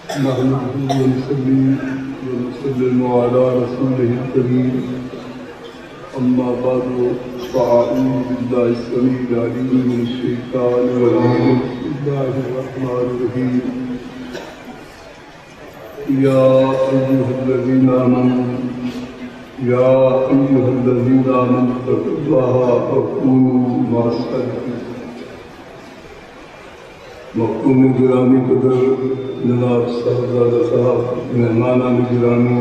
نحمده ونصلي ونسلم على رسوله الكريم أما بعد فأعوذ بالله السميع العليم من الشيطان الرجيم بسم الله الرحمن الرحيم يا أيها الذين آمنوا اتقوا الله وكونوا مع الصادقين. مقبول گرامی قدر جناب صاحبزادہ صاحب، مہمانان گرامی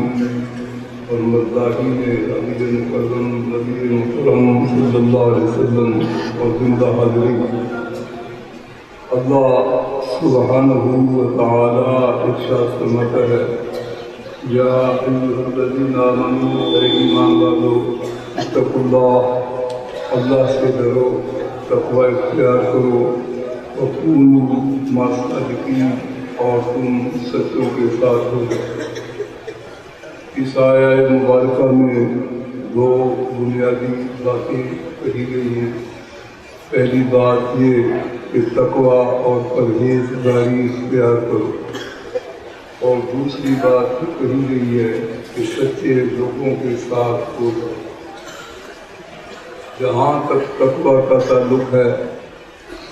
اور مرداحین امیر مکرم نبی مکرم صلی اللہ علیہ وسلم اور زندہ حاضرین، اللہ سبحانہ وتعالی ارشاد فرماتا ہے: یا ایھا الذین آمنوا، اے ایمان والو، اتقوا اللہ، اللہ سے ڈرو، تقوی اختیار کرو، وَكُونُوا مَعَ الصَّادِقِينَ، اور تم سچوں کے ساتھ ہو. اس آیہ مبارکہ میں دو بنیادی باتیں کہی گئی ہیں. پہلی بات یہ کہ تقوی اور پرہیزگاری اختیار کرو، اور دوسری بات کہی گئی ہے کہ سچے لوگوں کے ساتھ ہو. جہاں تک تقوی کا تعلق ہے،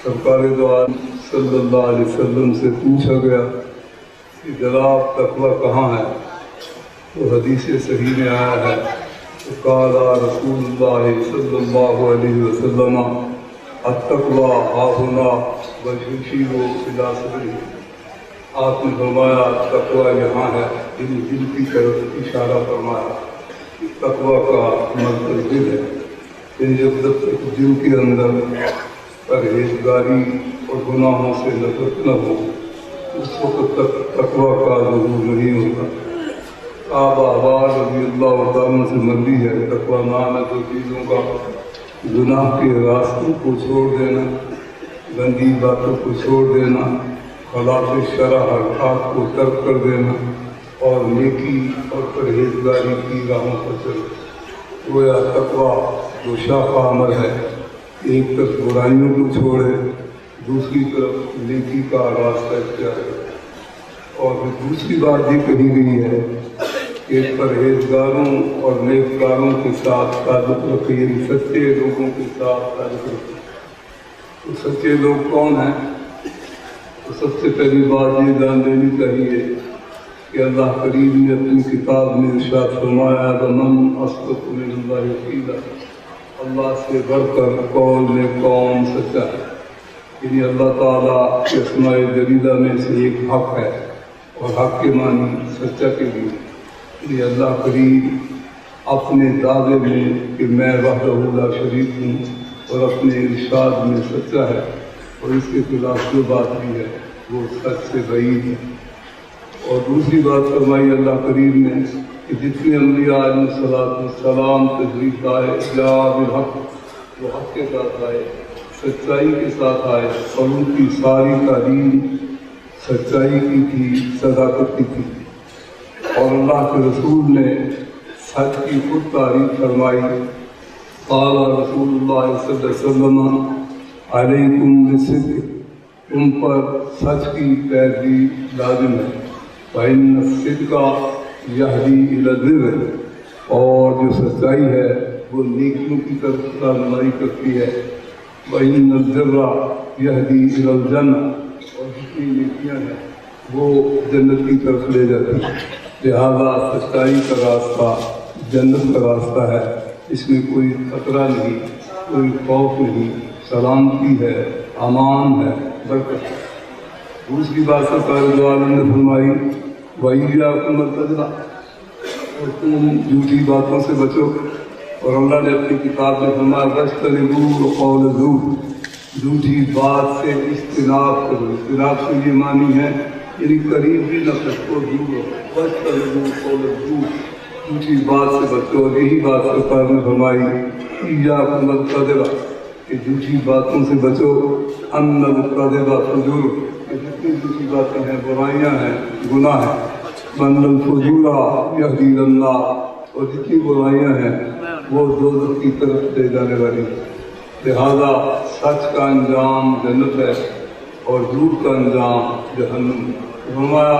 سرکار دو عالم صلی اللہ علیہ وسلم سے پوچھا گیا کہ جناب تقوی کہاں ہے؟ تو حدیث صحیح میں آیا ہے، قال رسول اللہ صلی اللہ علیہ وسلم التقوی ہاہنا ویشیر الی صدرہ. آپ نے فرمایا تقوی یہاں ہے، یعنی دل کی طرف اشارہ فرمایا. تقوی کا مرکز دل ہے، یعنی جب تک دل کے اندر پرہیزگاری اور گناہوں سے نفرت نہ ہو، اس وقت تک تقوی کا ظہور نہیں ہوتا. صحابہ احبار رضی اللہ تعالیٰ سے مروی ہے، تقوی نام ہے دو چیزوں کا: گناہ کے راستوں کو چھوڑ دینا، گندی باتوں کو چھوڑ دینا، خلاف شرع حرکات کو ترک کر دینا، اور نیکی اور پرہیزگاری کی راہوں پر چلنا. گویا تقوی دو شاخہ عمل ہے، ایک طرف برائیوں کو چھوڑے، دوسری طرف نیکی کا راستہ اختیار کرے. اور دوسری بات یہ کہی گئی ہے کہ پرہیزگاروں اور نیککاروں کے ساتھ تعلق رکھے، یعنی سچے لوگوں کے ساتھ تعلق رکھے. تو سچے لوگ کون ہیں؟ تو سب سے پہلی بات یہ جان لینی چاہیے کہ اللہ کریم نے اپنی کتاب میں ارشاد فرمایا: وَمَنْ أَصْدَقُ مِنَ اللَّهِ قِيلًا، اللہ سے بڑھ کر قول میں کون سچا ہے. یعنی اللہ تعالیٰ کے اسماء جلیلہ میں سے ایک حق ہے، اور حق کے معنی سچا کے لیے. یعنی اللہ کریم اپنے دعوے میں کہ میں وحدہ لا شریک ہوں، اور اپنے ارشاد میں سچا ہے، اور اس کے خلاف جو بات بھی ہے وہ سچ سے بعید ہے. اور دوسری بات فرمائی اللہ کریم نے کہ جتنے انبیاء علیہ السلام تشریف لائے، جاء بالحق، وہ حق کے ساتھ آئے، سچائی کے ساتھ آئے، اور ان کی ساری تعلیم سچائی کی تھی، صداقت کی تھی. اور اللہ کے رسول نے سچ کی خود تعریف فرمائی. قال رسول اللہ صلی اللہ علیہ وسلم علیکم بالصدق، تم پر سچ کی پیروی لازم ہے. فإن الصدق یہدی الی البر، اور جو سچائی ہے وہ نیکیوں کی طرف رہنمائی کرتی ہے. وإن البر یہدی الی الجنہ، اور جتنی نیکیاں ہیں وہ جنت کی طرف لے جاتی ہیں. لہذا سچائی کا راستہ جنت کا راستہ ہے، اس میں کوئی خطرہ نہیں، کوئی خوف نہیں، سلامتی ہے، امان ہے، برکت ہے. دوسری بات سرکار دو عالم نے فرمائی: وَإِيَّاكُمْ وَالْكَذِبَ، اور تم جھوٹی باتوں سے بچو. اور اللہ نے اپنی کتاب میں فرمایا: وَاجْتَنِبُوا قَوْلَ الزُّورِ، جھوٹی بات سے اجتناب کرو. اجتناب سے یہ معنی ہے یعنی قریب بھی نہ سکو، دور ہو. وَاجْتَنِبُوا قَوْلَ الزُّورِ، جھوٹی بات سے بچو. اور یہی بات سرکار نے فرمائی: إِيَّاكُمْ وَالْكَذِبَ، کہ جھوٹی باتوں سے بچو. أَنَّ الْكَذِبَ فُجُورٌ، جتنی جھوٹی باتیں ہیں برائیاں ہیں، گناہ ہیں. وَأَنَّ الْفُجُورَ يَهْدِي إِلَى النَّارِ، اور جتنی برائیاں ہیں وہ دوزخ کی طرف لے جانے والی ہیں. لہذا سچ کا انجام جنت ہے، اور جھوٹ کا انجام جہنم. فرمایا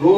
2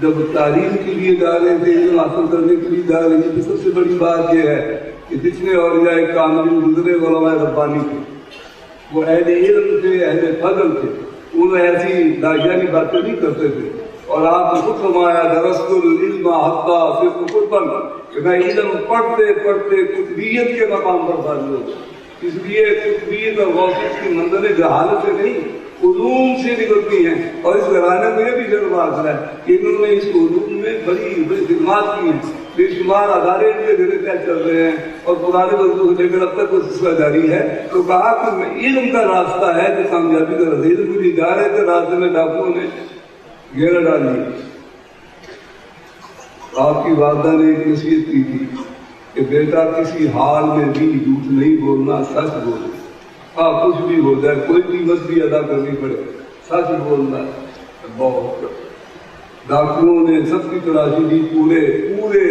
جب تعلیم کے لیے جا رہے تھے، علم حاصل کرنے کے لیے جا رہے تھے، تو سب سے بڑی بات یہ ہے کہ جتنے اولیاء کاملین گزرے علماء ربانی تھے، وہ اہل علم تھے، اہل فضل تھے، انہوں ایسی داغیانی باتیں نہیں کرتے تھے. اور آپ نے خود فرمایا درست العلم حتی صرف قربن، کہ میں علم پڑھتے پڑھتے قطبیت کے مقام پر فاضل ہوں. اس لیے قطبیت اور غوثیت کی منزلیں جہالت سے نہیں، علوم سے نکلتی ہیں. اور اس گھرانے میں یہ بھی جذبہ حاصل ہے کہ انہوں نے اس علوم میں بڑی بڑی خدمات کی ہیں. بے شمار ادارے ان کے گھر طے چل رہے ہیں اور پرانے بزرگوں سے لے کر اب تک وہ سلسلہ جاری ہے. تو کہا کہ علم کا راستہ ہے جو کامیابی کا رسید کے لیے جا رہے تھے، راستے میں ڈاکوؤں نے گھیرا ڈال دی. آپ کی والدہ نے ایک نصیحت کی تھی کہ بیٹا کسی حال میں بھی جھوٹ نہیں بولنا، سچ بولنا. ہاں کچھ بھی ہو جائے، کوئی قیمت بھی ادا کرنی پڑے، سچ بولنا. بہت ڈاکٹروں نے سب کی تلاشی دی، پورے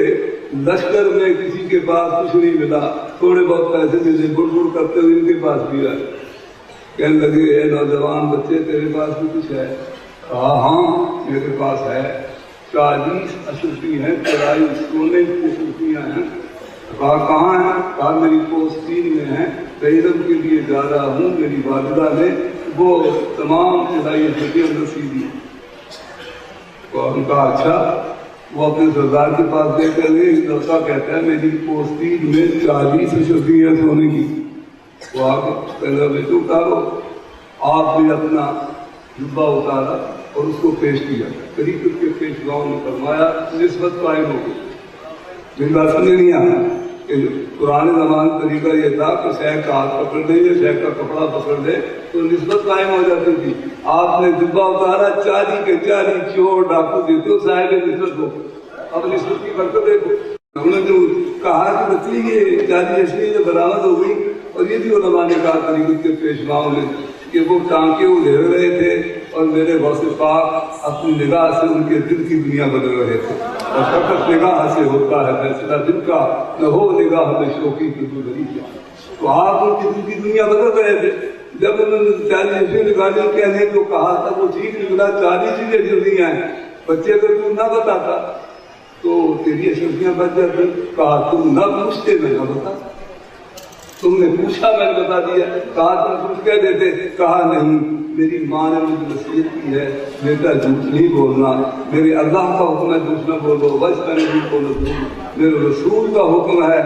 لشکر میں کسی کے پاس کچھ نہیں ملا. تھوڑے بہت پیسے ملے، گڑ کرتے ہوئے ان کے پاس بھی آئے. کہنے لگے اے نوجوان بچے تیرے پاس بھی کچھ ہے؟ کہا ہاں میرے پاس ہے، 40 اشرفی ہیں، 43 سونے کی اشرفیاں ہیں. کہا کہاں ہیں؟ کہا میری پوستین میں ہیں، علم کے لیے جا رہا ہوں. میری والدہ نے وہ تمام ابتدائی اشرفیاں نصیب دی. تو ہم کہا اچھا. وہ اپنے سردار کے پاس دے کر گئے. ایک لڑکا کہتا ہے میری پوستین میں 40 اشرفیاں سونے کی. وہ آپ پہلے بیٹو اتارو. آپ نے اپنا جبہ اتارا اور اس کو پیش کیا. قریب کے پیشواؤں نے فرمایا نسبت قائم ہو گئی. میری بات سمجھ نہیں آیا کہ پرانے زمانے کا طریقہ یہ تھا کہ شیخ کا ہاتھ پکڑ دے یا شیخ کا کپڑا پکڑ دے تو نسبت قائم ہو جاتی تھی. آپ نے جبہ اتارا، 40 کے 40 چور ڈاکو دیتے ہو، صاحب نسبت ہو. اب نسبت کی برکت دیکھو. ہم نے جو کہا کہ بچے یہ 40 اشری جو برآمد ہو گئی. اور یہ بھی علماء نے کہا طریقت کے پیشواؤں نے کہ وہ ٹانکے ادھیڑ رہے تھے اور میرے غوث پاک اپنی نگاہ سے ان کے دل کی دنیا بدل رہے تھے. اور فقط نگاہ سے ہوتا ہے فیصلہ دل کا، نہ ہو نگاہ میں شوقی کی گزری کیا. تو آپ ان کی دل کی دنیا بدل رہے تھے. جب انہوں نے 40 اشری نکالی کہنے کو کہا تھا وہ ٹھیک نکلا، 40 چیزیں جلدی ہیں. بچے اگر تم نہ بتاتا تو تیری اشرفیاں بچ جاتی. کہا تم نہ پوچھتے میں نہ بتا. تم نے پوچھا میں نے بتا دیا. کہا تم کچھ کہہ دیتے. کہا نہیں، میری ماں نے مجھے نصیحت کی ہے بیٹا جھوٹ نہیں بولنا. میرے اللہ کا حکم ہے جھوٹ نہ بولو، بس میں نے جھوٹ بولو. میرے رسول کا حکم ہے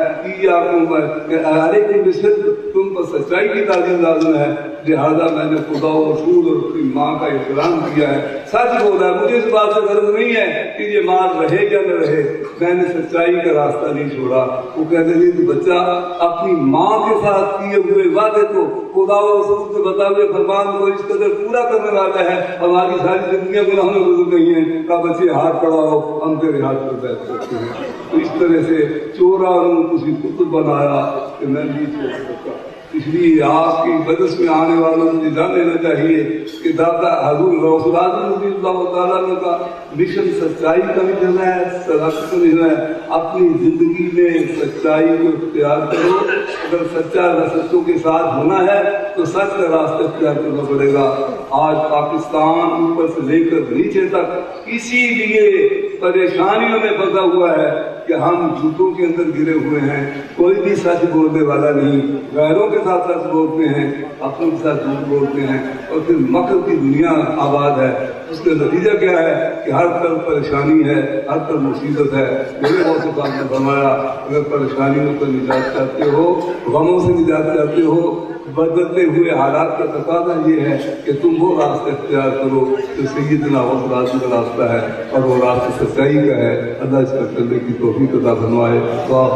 کہ علیکم بالصدق، تم پر سچائی کی تعلیم لازم ہے. لہذا میں نے خدا و رسول اور اپنی ماں کا احترام کیا ہے، سچ بولا ہے. مجھے اس بات سے غرض نہیں ہے کہ یہ ماں رہے یا نہ رہے. میں نے سچائی کا راستہ نہیں چھوڑا. وہ کہتے تھے کہ بچہ اپنی ماں کے ساتھ کیے ہوئے وعدے کو خدا و رسول سے بتا ہوئے فرمان کو اس قدر پورا کرنے والا ہے. ہماری ساری زندگیاں گناہوں میں گزر گئی ہیں. کہا بچے ہاتھ پڑا ہو، ہم تیرے ہاتھ پر بیٹھ سکتے ہیں. تو اس طرح سے چورا کسی قطب بنایا کہ میں نہیں چھوڑ سکتا. اس لیے آپ کی مجلس میں آنے والوں کو جان لینا چاہیے کہ دادا حضور غوث اعظم رضی اللہ تعالیٰ عنہ کا مشن سچائی کا مشن ہے، صداقت کا مشن ہے. اپنی زندگی میں سچائی کو اختیار کرو. اگر سچا سچوں کے ساتھ ہونا ہے تو سچ کا راستہ اختیار کرنا پڑے گا. آج پاکستان اوپر سے لے کر نیچے تک اسی لیے پریشانیوں میں پھنسا ہوا ہے کہ ہم جھوٹوں کے اندر گرے ہوئے ہیں. کوئی بھی سچ بولنے والا نہیں. غیروں کے ساتھ سچ بولتے ہیں، اپنوں کے ساتھ جھوٹ بولتے ہیں، اور پھر مکر کی دنیا آباد ہے. اس کا نتیجہ کیا ہے کہ ہر طرف پریشانی ہے، ہر طرف مصیبت ہے. میرے غوث پاک نے فرمایا اگر پریشانیوں کو نجات چاہتے ہو، غموں سے نجات چاہتے ہو، بدلتے ہوئے حالات کا تقاضا یہ ہے کہ تم وہ راستہ اختیار کرو جو سیدنا غوث اعظم کا راستہ ہے، اور وہ راستہ سچائی کا ہے. اللہ اس کا چلنے کی توفیق عطا فرمائے. تو آپ